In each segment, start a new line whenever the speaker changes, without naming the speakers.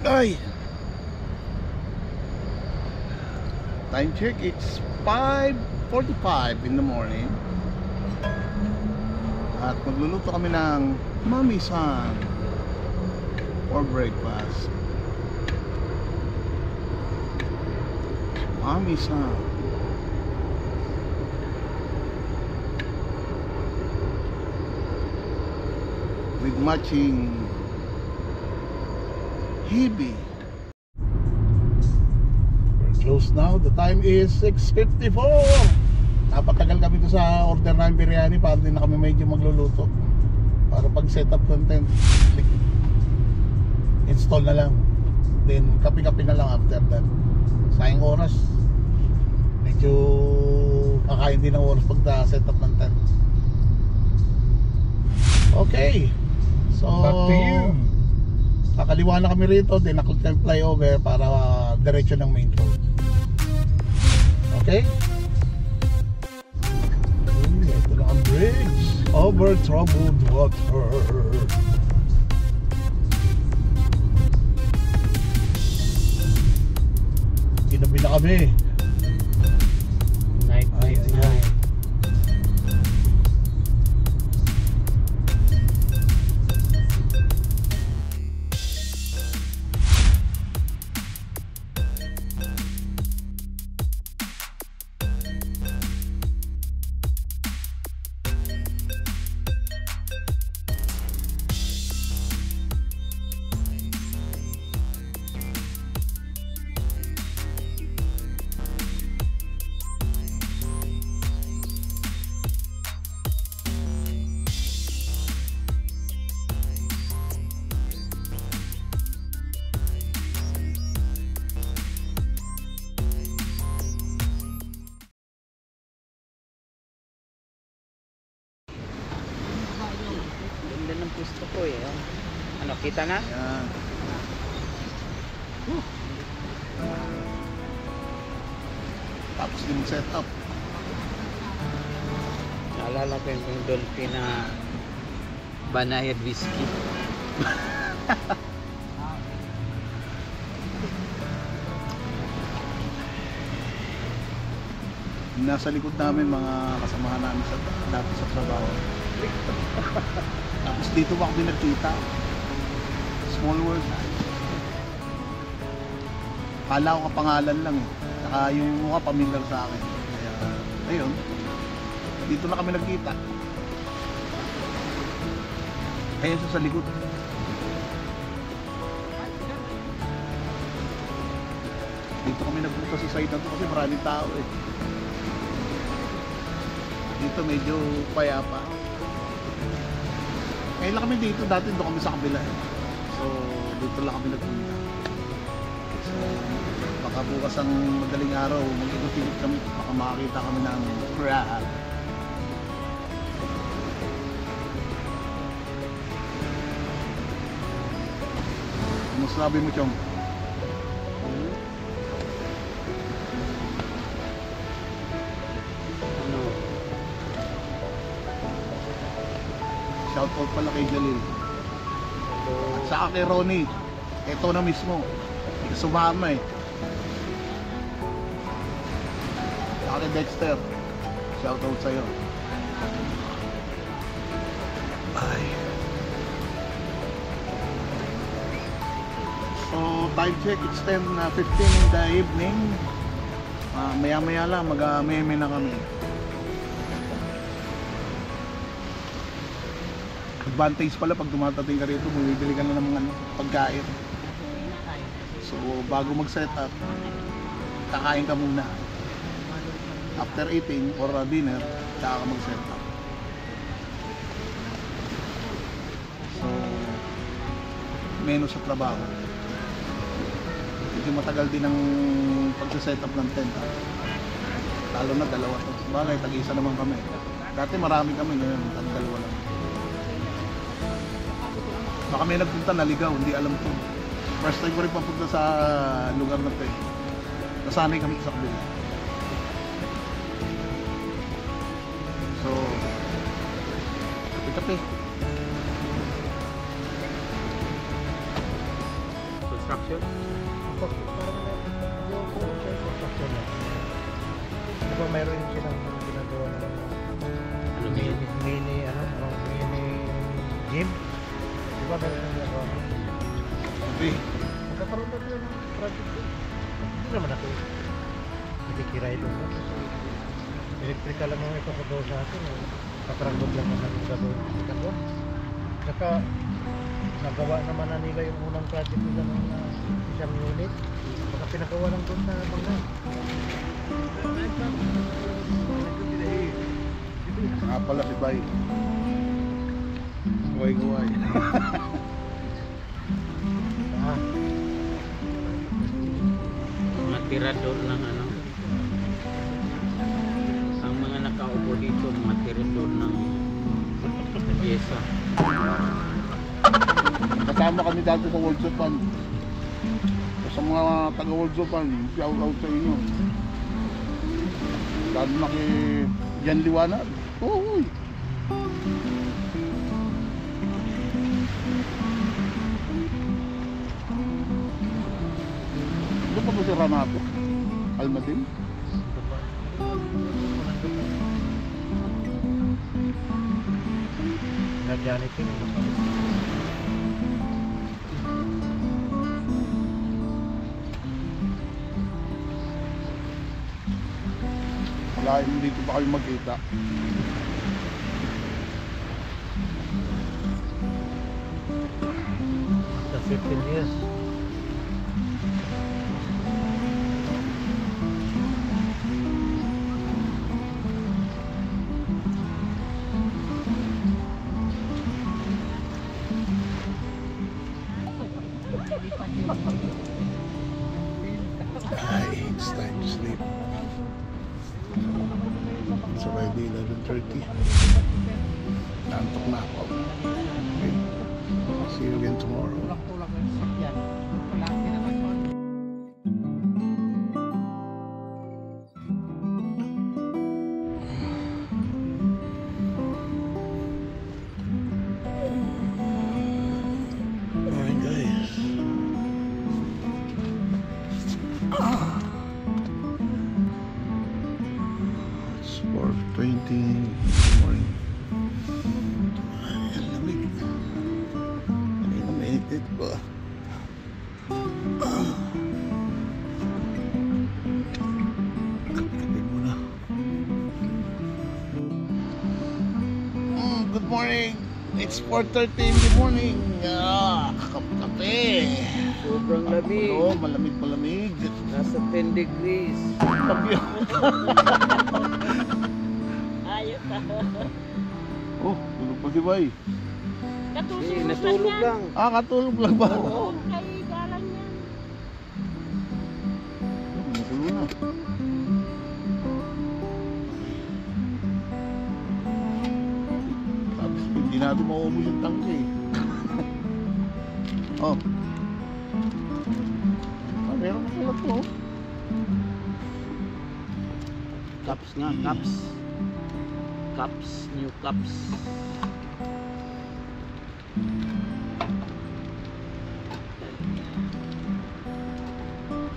Ay, time check, it's 5:45 in the morning. At magluluto kami ng mami-san for breakfast. Mami-san with matching hibi. We're close now. The time is 6:54. Napatagal kami to sa order ng biryani para din na kami medyo magluluto. Para pag set up ng tent, install na lang. Then kapi-kapi na lang after that. Sayang oras. Medyo kakain din ng oras pag set up ng tent. Okay. So
back to you.
Kakaliwa na kami rito, then nakaliwa flyover para diretso ng main road. Okay? Ito na ang bridge over troubled water. Ginabi na kami.
Night. Ganda ng gusto ko eh. Ano, kita na?
Yan. Tapos din set up.
Naalala ko yung dolphin na banayad whiskey.
Nasa likod namin mga kasamahan namin sa dati sa trabaho. Tapos dito ba kami nagkita? Small world. Kala ko kapangalan lang eh. Saka yung mukha pamilyar sa akin. Kaya ayun, dito na kami nagkita. Ayun siya sa likod. Dito kami nagpunta sa side na to kasi maraming tao eh. Dito medyo payapa. Ngayon lang kami dito, dati doon kami sa kabila eh. So dito lang kami nagpunta. So baka bukas ang madaling araw mag-ikot-ikot kami, baka makakita kami ng crab. Kumusta sabi mo, Chong? Shoutout pala kay Jalil. At saka kay Ronnie. Ito na mismo. Sumama eh. Saka kay Dexter. Shoutout sa'yo. Bye. So time check, it's 10:15 in the evening. Maya maya lang mag-meme na kami. Advantage pala pag dumatating ka rito, bumibili ka na ng mga pagkain. So bago mag-set up, kakain ka muna. After eating or dinner, saka ka mag-set up. So menu sa trabaho. Medyo matagal din ang pag-set up ng tent. Lalo na dalawa to. Bagay, tag-isa naman kami. Dati marami kami, ngayon dalawa lang. Baka may nagpunta naligaw, hindi alam to. First time ko rin papunta sa lugar na to eh. Nasanay kami sa kabila. So kape-kape.
So construction?
Parang yung construction na. Di ba mayroon silang ginagawa na
Ano ba yun?
mini gym? Di ba mayroon silang ginagawa?
Kape.
Magkakaroon na sila ng project ko. Hindi naman ako nakikiray doon. Electrical lang ang ipapagawa sa akin. Kaparanggot lang naman yung gagawin ko. Saka nagawa naman na nila yung unang project nila ng isang unit. Baka pinagawa lang doon sa bangga.
Nga pala si Bay. Guway-guway.
Ah,
Mga tirador ng ano. Ang mga nakaupo dito, mga tirador ng pyesa.
Kasama kami dati sa World Japan. Sa mga taga World Japan, shout out sa inyo. Lalo na kay Jan Liwanag. Oo. Ano pa ba si Ranato? Almadin?
nag-janity.
Wala, dito ba kayo magkita?
Sa 15 years.
Ay, it's time to sleep. It's already 11:30. Nantok na ako. Okay. See you again tomorrow. Morning, guys. It's 4:20 morning. Ay, ang lamig. Kanina mainit ba? Kape-kape muna. Good morning. It's 4:30 in the morning. Kape-kape.
Sobrang lamig.
Oo, malamig.
Nasa 10 degrees.
Kape.
Ayos ka.
Oh, tulog pa si Bay.
Katulog
Natulog lang.
Katulog lang ba?
Oo. Kay galang yan.
Natulog na. Tapos hindi natin mauubos yung tangke eh. Oh. Meron na pala to.
Cups nga, cups. Cups, new cups.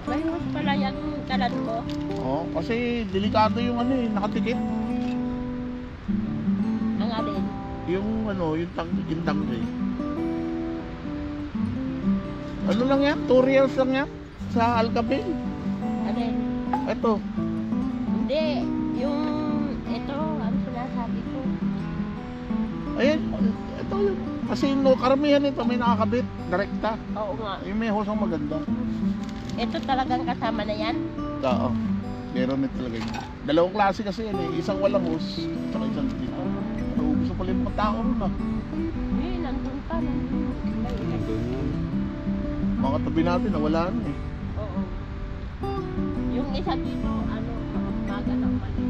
Mahimos pala yung kalan mo.
Oh, kasi delikado yung ano eh, nakatikit.
Ang alin.
Yung ano, yung tangke. Ano lang yan? 2 reals lang yan? Sa Alcabel.
Alin.
Ito.
Hindi. Yung ito, ang sinasabi ko.
Ayan, ito yun. Kasi no, karamihan ito may nakakabit, direkta.
Oo nga.
Yung may hosang maganda.
Ito talagang kasama na yan.
Oo. Meron na talaga yun. Dalawang klase kasi yan eh. Isang walang hose, tsaka isang dito. Naubos na pala yung mga tao ron ah.
Eh, nandun pa.
Nandun yun.
Mga tabi natin, nawala na eh.
Oo. Yung isa dito, ano, maga ng mali.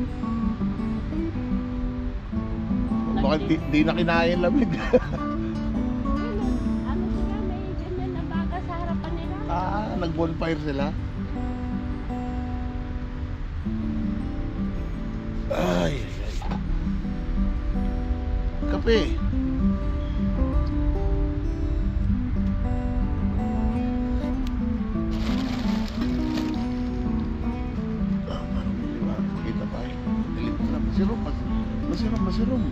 Bakit di na kinaya yung lamig?
Ano sila, may ganyan na baga sa harapan nila.
Nag-bonfire sila. Ay. Kape. emergency room.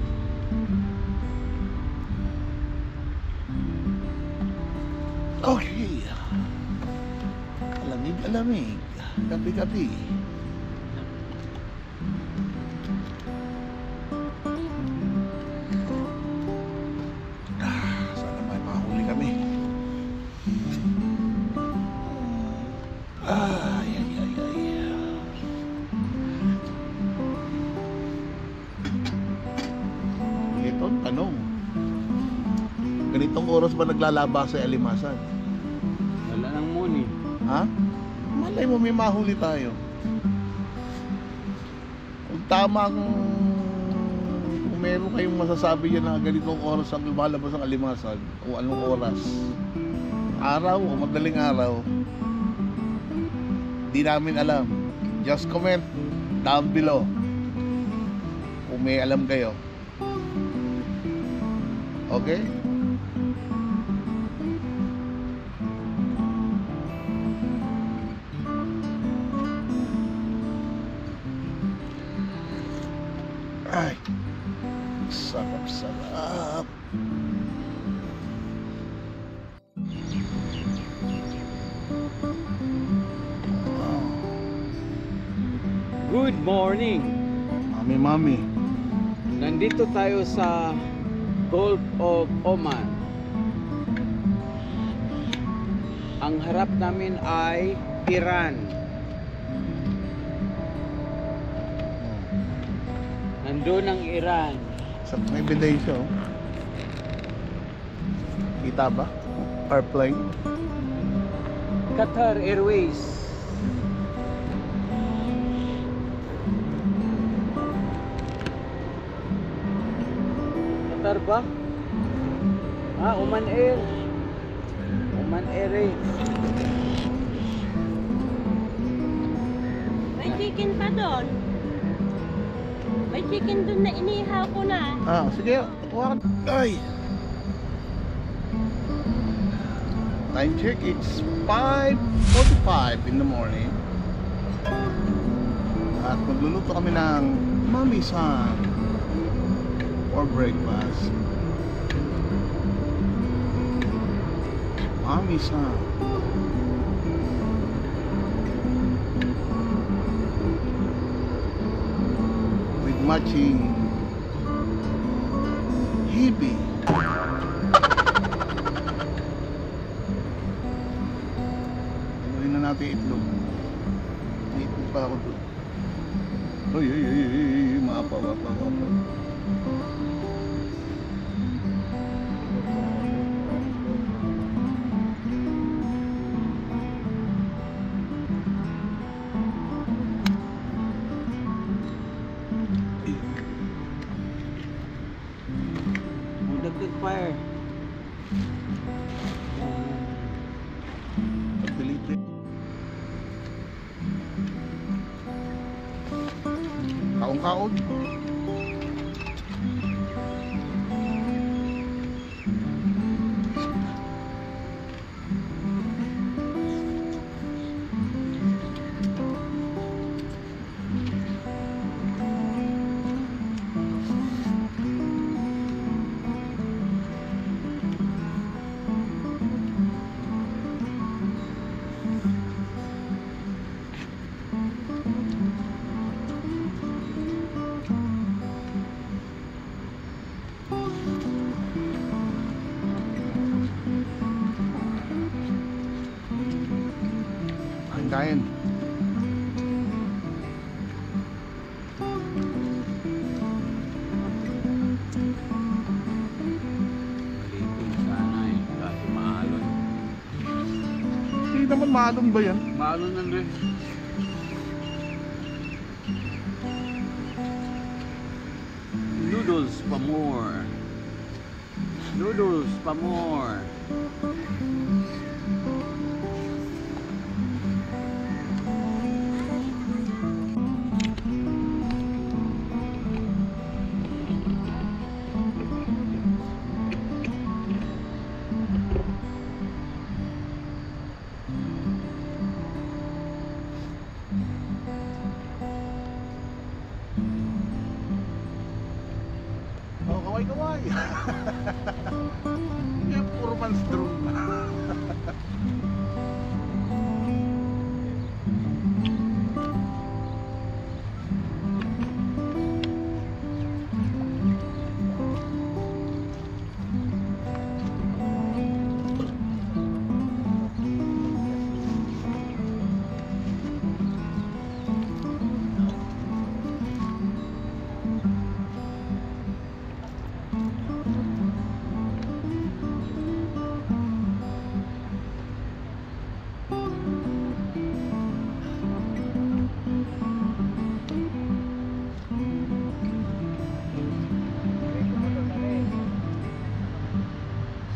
Okay. Alamig. Kapi-kapi. Sana may mahuli kami. Ay. Ito ang tanong. Ganitong oras ba naglalaba sa alimasan?
Wala nang muni.
Ha? Malay mo may mahuli tayo. Kung kung meron kayong masasabi dyan na ganitong oras ang lumalabas ang alimasan o anong oras, araw o madaling araw, di namin alam. Just comment down below kung may alam kayo. Okay? Ay, sarap.
Good morning!
Mami.
Nandito tayo sa Gulf of Oman. Ang harap namin ay Iran. Nandun ang Iran.
Sa may bidensyo. Kita ba? Airplane.
Qatar Airways. Qatar ba? Oman Air. Oman Air eh.
May chicken pa doon. May chicken doon na inihaw ko na.
Sige. Ay. Time check, it's 5:45 in the morning. At magluluto kami ng mami-san for breakfast. Mami-san. With matching hibi. Anuhin na natin itlog. May itlog pa ako doon. Uy, maapaw.
Dagdag fire.
Delete. Kaon. Kain.
Malitin sana eh. Kaso maalon.
Hindi naman maalon ba yan?
Maalon na rin. Noodles pa more. Noodles pa more.
kaway-kaway. Kaya puro man's drone.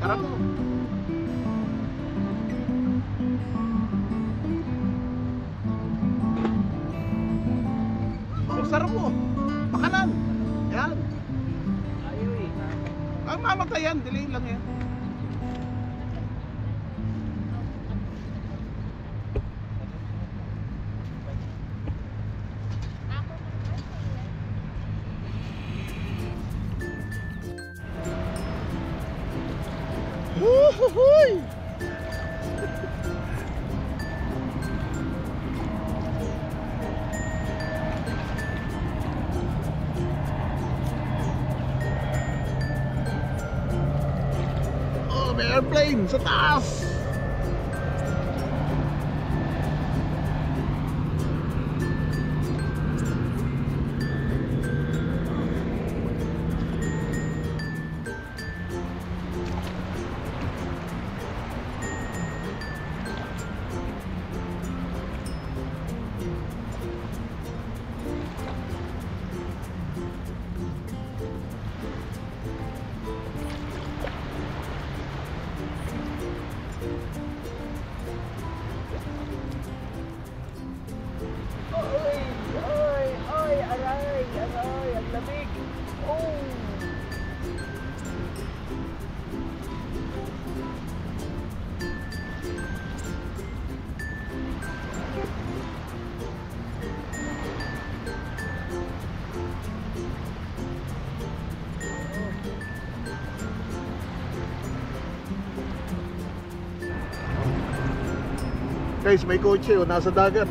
Sarap mo. Oh, sarap mo. Pakanan. Yan.
Ayaw eh.
Ang mamatay yan, delay lang yan. Woohoo! Oh, may airplane sa taas!
Aray, ang lamig. Oh.
Guys, may kotse o nasa dagat.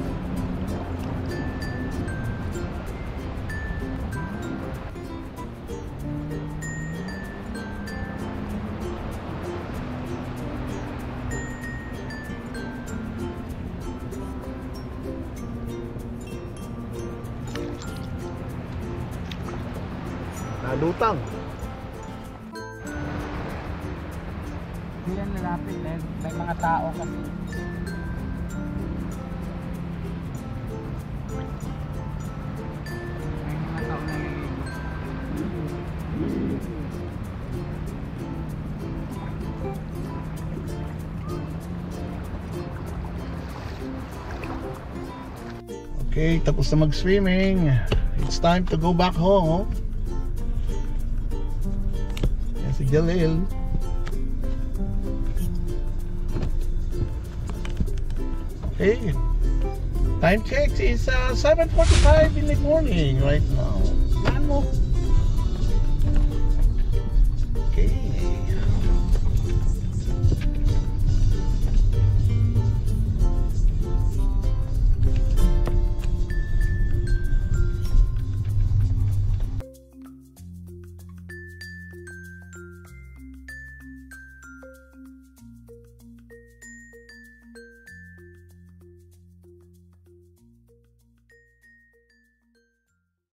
Nalutang.
Hindi yan lalapit. May mga tao kasi. May mga tao na naliligo.
Okay, tapos na mag-swimming. It's time to go back home. Yan si Jalil. Okay, time check is 7:45 in the morning right now. Yan mo.